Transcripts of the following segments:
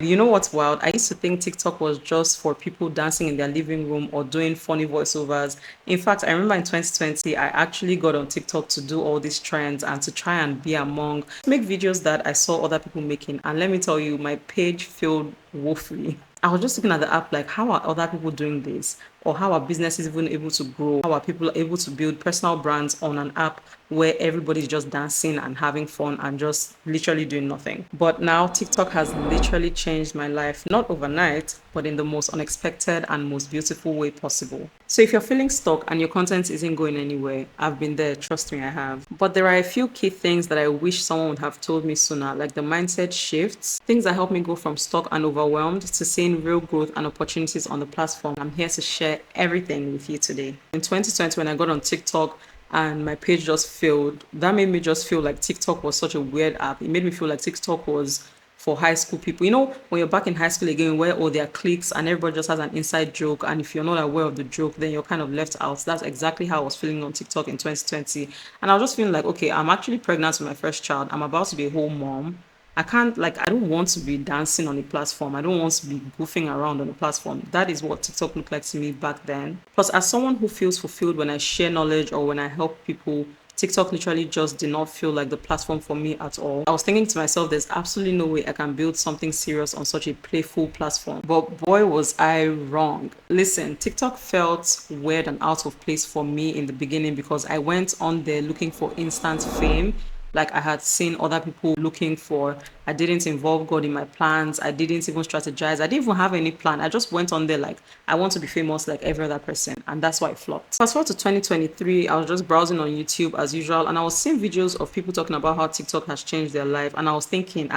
You know what's wild? I used to think TikTok was just for people dancing in their living room or doing funny voiceovers. In fact, I remember in 2020, I actually got on TikTok to do all these trends and to try and be among, make videos that I saw other people making. And let me tell you, my page failed woefully. I was just looking at the app like, how are other people doing this? Or how are businesses even able to grow? How are people able to build personal brands on an app where everybody's just dancing and having fun and just literally doing nothing? But now TikTok has literally changed my life, not overnight, but in the most unexpected and most beautiful way possible. So if you're feeling stuck and your content isn't going anywhere, I've been there, trust me, I have. But there are a few key things that I wish someone would have told me sooner, like the mindset shifts, things that help me go from stuck and overwhelmed to seeing real growth and opportunities on the platform. I'm here to share everything with you today. In 2020, when I got on TikTok, and my page just failed. That made me just feel like TikTok was such a weird app. It made me feel like TikTok was for high school people. You know, when you're back in high school again, where all their cliques and everybody just has an inside joke, and if you're not aware of the joke, then you're kind of left out. That's exactly how I was feeling on TikTok in 2020. And I was just feeling like, okay, I'm actually pregnant with my first child. I'm about to be a whole mom. I can't, like, I don't want to be dancing on a platform. I don't want to be goofing around on a platform. That is what TikTok looked like to me back then. Plus, as someone who feels fulfilled when I share knowledge or when I help people, TikTok literally just did not feel like the platform for me at all. I was thinking to myself, there's absolutely no way I can build something serious on such a playful platform. But boy, was I wrong. Listen, TikTok felt weird and out of place for me in the beginning because I went on there looking for instant fame like I had seen other people looking for. I didn't involve God in my plans. I didn't even strategize. I didn't even have any plan. I just went on there like I want to be famous like every other person. And that's why I flopped. Fast forward to 2023, I was just browsing on YouTube as usual and I was seeing videos of people talking about how TikTok has changed their life. And I was thinking,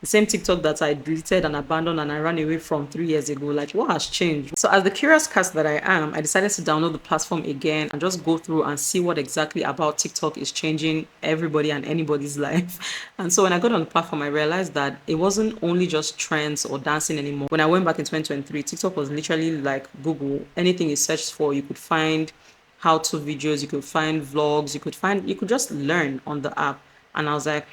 the same TikTok that I deleted and abandoned and I ran away from 3 years ago. Like, what has changed? So, as the curious cat that I am, I decided to download the platform again and just go through and see what exactly about TikTok is changing everybody and anybody's life. And so, when I got on the platform, I realized that it wasn't only just trends or dancing anymore. When I went back in 2023, TikTok was literally like Google. Anything you searched for, you could find how-to videos, you could find vlogs, you could just learn on the app. And I was like,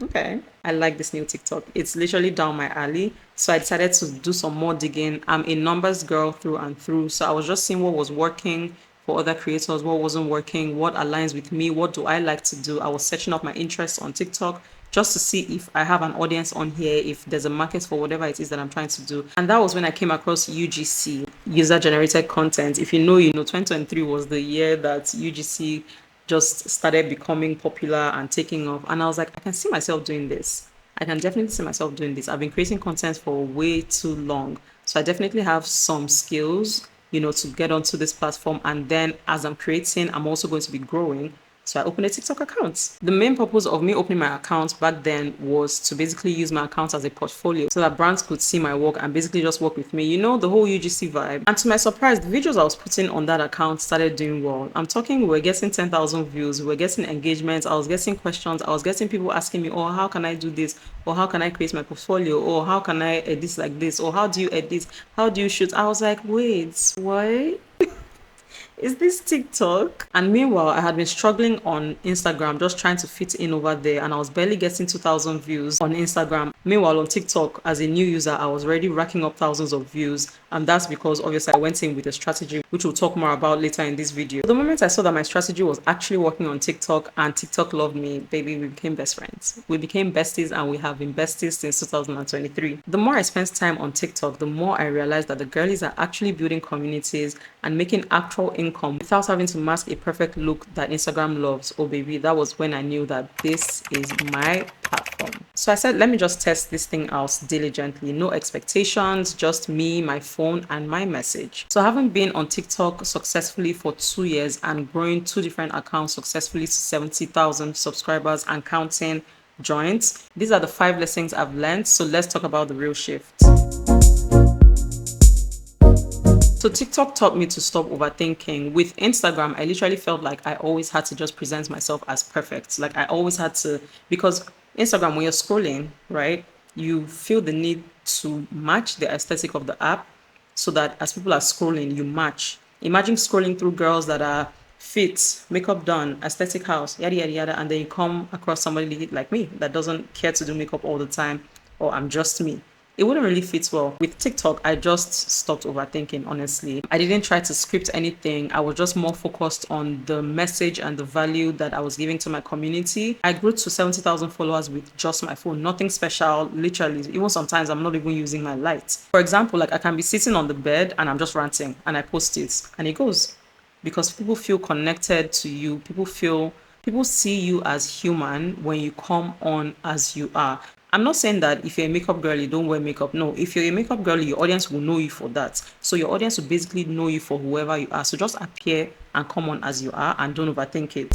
okay, I like this new TikTok. It's literally down my alley. So I decided to do some more digging. I'm a numbers girl through and through. So I was just seeing what was working for other creators, what wasn't working, what aligns with me, what do I like to do. I was searching up my interests on TikTok just to see if I have an audience on here, if there's a market for whatever it is that I'm trying to do. And that was when I came across UGC, user generated content. If you know, 2023 was the year that UGC just started becoming popular and taking off. And I was like, I can see myself doing this. I can definitely see myself doing this. I've been creating content for way too long. So I definitely have some skills, to get onto this platform. And then as I'm creating, I'm also going to be growing. So I opened a TikTok account. The main purpose of me opening my account back then was to basically use my account as a portfolio so that brands could see my work and basically just work with me. The whole UGC vibe. And to my surprise, the videos I was putting on that account started doing well. I'm talking, we were getting 10,000 views, we were getting engagements, I was getting questions, I was getting people asking me, oh, how can I do this? Or how can I create my portfolio? Or how can I edit like this? Or how do you edit? How do you shoot? I was like, wait, what? Is this TikTok? And meanwhile, I had been struggling on Instagram, just trying to fit in over there, and I was barely getting 2,000 views on Instagram. Meanwhile, on TikTok, as a new user, I was already racking up thousands of views, and that's because obviously I went in with a strategy, which we'll talk more about later in this video. The moment I saw that my strategy was actually working on TikTok and TikTok loved me, baby, we became best friends. We became besties, and we have been besties since 2023. The more I spent time on TikTok, the more I realized that the girlies are actually building communities and making actual income without having to mask a perfect look that Instagram loves. Oh baby, that was when I knew that this is my platform. So I said, let me just test this thing out diligently. No expectations, just me, my phone, and my message. So having been on TikTok successfully for 2 years and growing 2 different accounts successfully to 70,000 subscribers and counting joints, these are the 5 lessons I've learned. So let's talk about the real shift. So TikTok taught me to stop overthinking. With Instagram, I literally felt like I always had to just present myself as perfect. Like I always had to, because Instagram, when you're scrolling, right, you feel the need to match the aesthetic of the app so that as people are scrolling, you match. Imagine scrolling through girls that are fit, makeup done, aesthetic house, yada, yada, yada, and then you come across somebody like me that doesn't care to do makeup all the time, or I'm just me. It wouldn't really fit well. With TikTok, I just stopped overthinking, honestly. I didn't try to script anything. I was just more focused on the message and the value that I was giving to my community. I grew to 70,000 followers with just my phone. Nothing special, literally. Even sometimes I'm not even using my lights. For example, like I can be sitting on the bed and I'm just ranting and I post it and it goes because people feel connected to you. People see you as human when you come on as you are. I'm not saying that if you're a makeup girl, you don't wear makeup. No, if you're a makeup girl, your audience will know you for that. So your audience will basically know you for whoever you are. So just appear and come on as you are and don't overthink it.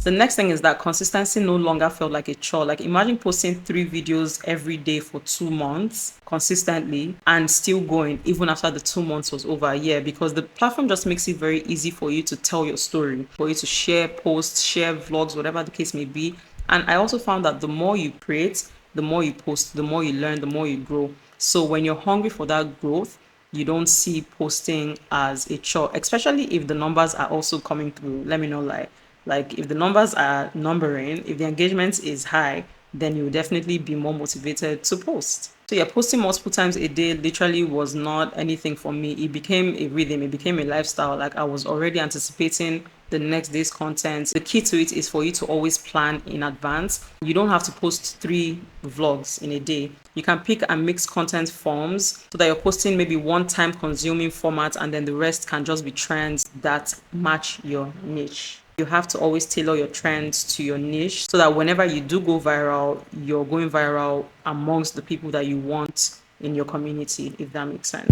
The next thing is that consistency no longer felt like a chore. Like imagine posting 3 videos every day for 2 months consistently and still going even after the 2 months was over. Yeah, because the platform just makes it very easy for you to tell your story, for you to share posts, share vlogs, whatever the case may be. And I also found that the more you create, the more you post, the more you learn, the more you grow. So when you're hungry for that growth, you don't see posting as a chore, especially if the numbers are also coming through. Let me not lie. Like if the numbers are numbering, if the engagement is high, then you will definitely be more motivated to post. So yeah, posting multiple times a day literally was not anything for me. It became a rhythm, it became a lifestyle. Like I was already anticipating the next day's content. The key to it is for you to always plan in advance. You don't have to post 3 vlogs in a day. You can pick and mix content forms so that you're posting maybe one time consuming format and then the rest can just be trends that match your niche. You have to always tailor your trends to your niche so that whenever you do go viral, you're going viral amongst the people that you want in your community, if that makes sense.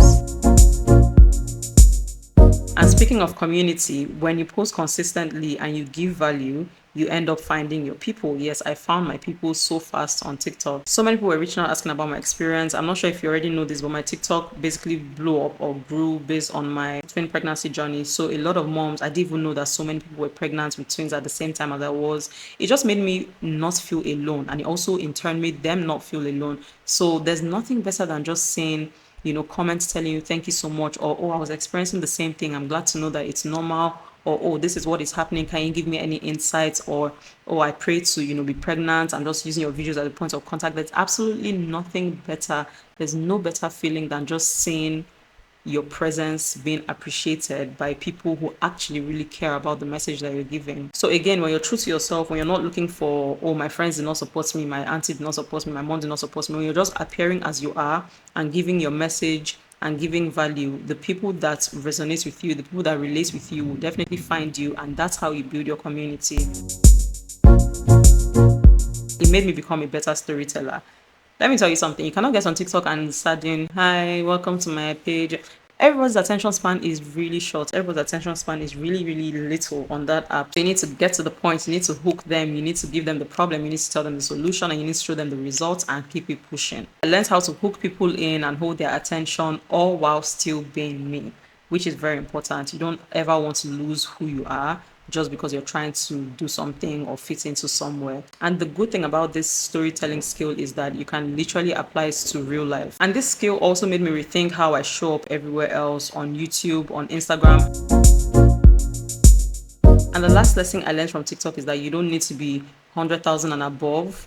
And speaking of community, when you post consistently and you give value, you end up finding your people. Yes, I found my people so fast on TikTok. So many people were reaching out asking about my experience. I'm not sure if you already know this, but my TikTok basically blew up or grew based on my twin pregnancy journey. So a lot of moms, I didn't even know that so many people were pregnant with twins at the same time as I was. It just made me not feel alone. And it also in turn made them not feel alone. So there's nothing better than just saying, comments telling you thank you so much, or oh, I was experiencing the same thing. I'm glad to know that it's normal, or oh, this is what is happening. Can you give me any insights? Or oh, I pray to be pregnant. I'm just using your videos as a point of contact. There's absolutely nothing better. There's no better feeling than just seeing your presence being appreciated by people who actually really care about the message that you're giving. So again, when you're true to yourself, when you're not looking for, oh, my friends did not support me, my auntie did not support me, my mom did not support me, when you're just appearing as you are and giving your message and giving value, the people that resonate with you, the people that relate with you will definitely find you, and that's how you build your community. It made me become a better storyteller. Let me tell you something. You cannot get on TikTok and start doing, hi, welcome to my page. Everyone's attention span is really short. Everyone's attention span is really, really little on that app. So you need to get to the point. You need to hook them. You need to give them the problem. You need to tell them the solution, and you need to show them the results and keep it pushing. I learned how to hook people in and hold their attention, all while still being me, which is very important. You don't ever want to lose who you are just because you're trying to do something or fit into somewhere. And the good thing about this storytelling skill is that you can literally apply it to real life. And this skill also made me rethink how I show up everywhere else, on YouTube, on Instagram. And the last lesson I learned from TikTok is that you don't need to be 100,000 and above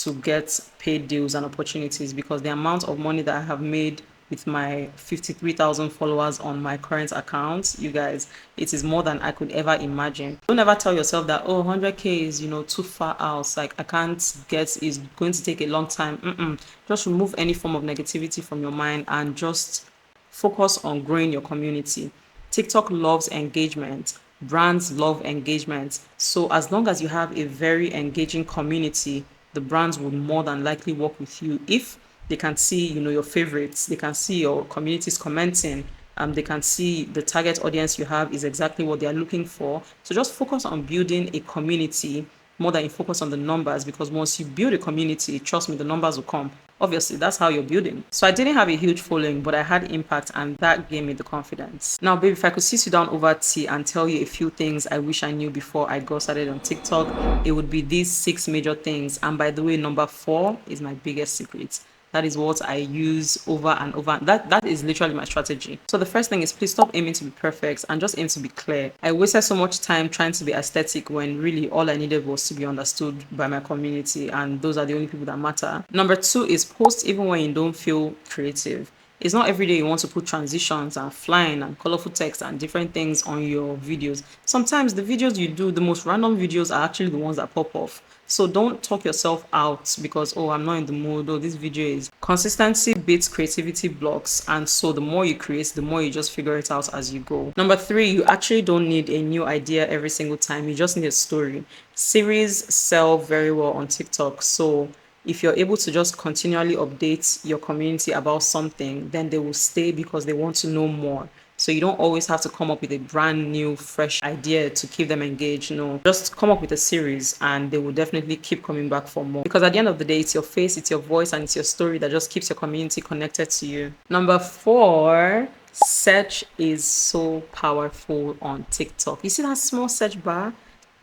to get paid deals and opportunities, because the amount of money that I have made with my 53,000 followers on my current account, you guys, it is more than I could ever imagine. Don't ever tell yourself that, oh, 100K is, too far out. Like, I can't get, it's going to take a long time. Just remove any form of negativity from your mind and just focus on growing your community. TikTok loves engagement. Brands love engagement. So as long as you have a very engaging community, the brands will more than likely work with you if they can see, your favorites, they can see your communities commenting, they can see the target audience you have is exactly what they are looking for. So just focus on building a community more than you focus on the numbers, because once you build a community, trust me, the numbers will come. Obviously, that's how you're building. So I didn't have a huge following, but I had impact, and that gave me the confidence. Now, baby, if I could sit you down over tea and tell you a few things I wish I knew before I got started on TikTok, it would be these 6 major things. And by the way, number 4 is my biggest secret. That is what I use over and over. That is literally my strategy. So the first thing is, please stop aiming to be perfect and just aim to be clear. I wasted so much time trying to be aesthetic when really all I needed was to be understood by my community, and those are the only people that matter. Number two is post even when you don't feel creative. It's not every day you want to put transitions and flying and colorful text and different things on your videos. Sometimes the videos you do, the most random videos, are actually the ones that pop off. So don't talk yourself out because, oh, I'm not in the mood, oh, this video is. Consistency beats creativity blocks. And so the more you create, the more you just figure it out as you go. Number three, you actually don't need a new idea every single time. You just need a story. Series sell very well on TikTok. So if you're able to just continually update your community about something, then they will stay because they want to know more. So you don't always have to come up with a brand new, fresh idea to keep them engaged. No, just come up with a series and they will definitely keep coming back for more. Because at the end of the day, it's your face, it's your voice, and it's your story that just keeps your community connected to you. Number four, search is so powerful on TikTok. You see that small search bar?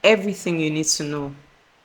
Everything you need to know,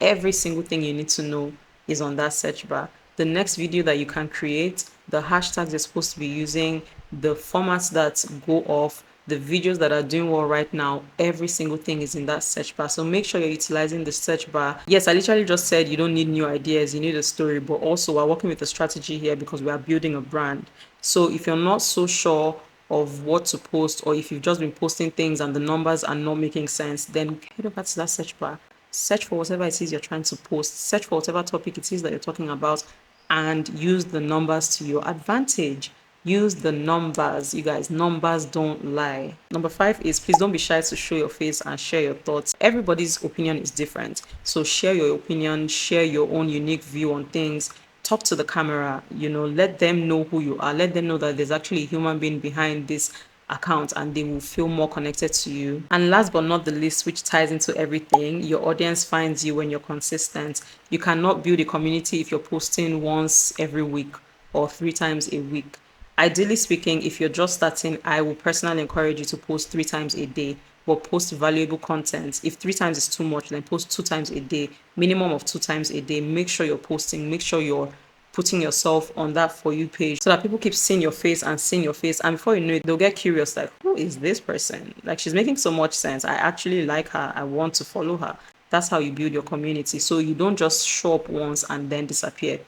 every single thing you need to know is on that search bar. The next video that you can create, the hashtags you're supposed to be using, the formats that go off, the videos that are doing well right now, every single thing is in that search bar. So make sure you're utilizing the search bar. Yes, I literally just said you don't need new ideas, you need a story, but also we're working with a strategy here because we are building a brand. So if you're not so sure of what to post, or if you've just been posting things and the numbers are not making sense, then head over to that search bar. Search for whatever it is you're trying to post. Search for whatever topic it is that you're talking about and use the numbers to your advantage. Use the numbers, you guys. Numbers don't lie. Number five is, please don't be shy to show your face and share your thoughts. Everybody's opinion is different. So share your opinion, share your own unique view on things. Talk to the camera, let them know who you are. Let them know that there's actually a human being behind this account and they will feel more connected to you. And last but not the least, which ties into everything, your audience finds you when you're consistent. You cannot build a community if you're posting once every week or 3 times a week. Ideally speaking, if you're just starting, I will personally encourage you to post 3 times a day, but post valuable content. If 3 times is too much, then post 2 times a day, minimum of 2 times a day. Make sure you're posting, make sure you're putting yourself on that For You page so that people keep seeing your face and seeing your face. And before you know it, they'll get curious, like, who is this person? Like, she's making so much sense. I actually like her. I want to follow her. That's how you build your community. So you don't just show up once and then disappear.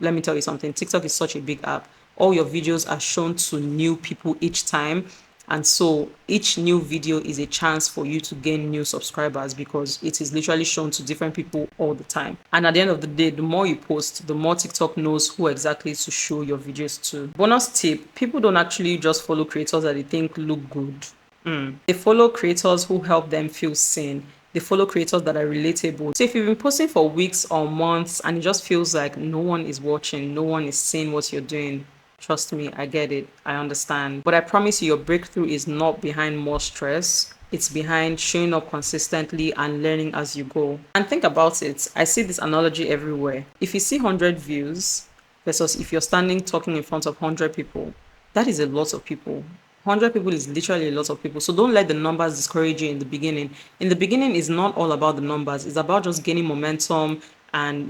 Let me tell you something. TikTok is such a big app. All your videos are shown to new people each time. And so each new video is a chance for you to gain new subscribers because it is literally shown to different people all the time. And at the end of the day, the more you post, the more TikTok knows who exactly to show your videos to. Bonus tip, people don't actually just follow creators that they think look good. They follow creators who help them feel seen. They follow creators that are relatable. So if you've been posting for weeks or months and it just feels like no one is watching, no one is seeing what you're doing, trust me, I get it. I understand. But I promise you, your breakthrough is not behind more stress. It's behind showing up consistently and learning as you go. And think about it. I see this analogy everywhere. If you see 100 views versus if you're standing talking in front of 100 people, that is a lot of people. 100 people is literally a lot of people. So don't let the numbers discourage you in the beginning. In the beginning, it's not all about the numbers. It's about just gaining momentum and,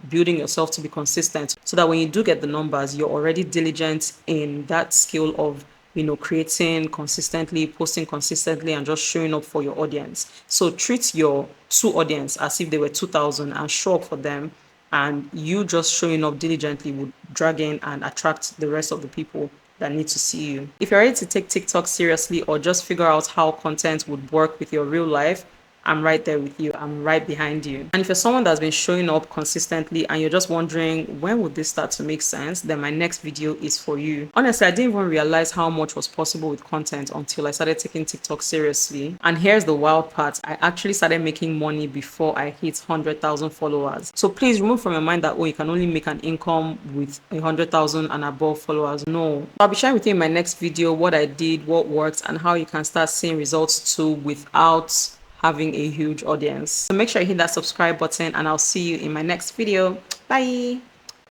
building yourself to be consistent so that when you do get the numbers, you're already diligent in that skill of, creating consistently, posting consistently, and just showing up for your audience. So treat your audience as if they were 2,000 and show up for them. And you just showing up diligently would drag in and attract the rest of the people that need to see you. If you're ready to take TikTok seriously or just figure out how content would work with your real life, I'm right there with you. I'm right behind you. And if you're someone that's been showing up consistently and you're just wondering when would this start to make sense, then my next video is for you. Honestly, I didn't even realize how much was possible with content until I started taking TikTok seriously. And here's the wild part. I actually started making money before I hit 100,000 followers. So please remove from your mind that, you can only make an income with 100,000 and above followers. No. I'll be sharing with you in my next video what I did, what worked, and how you can start seeing results too without having a huge audience. So make sure you hit that subscribe button and I'll see you in my next video. Bye.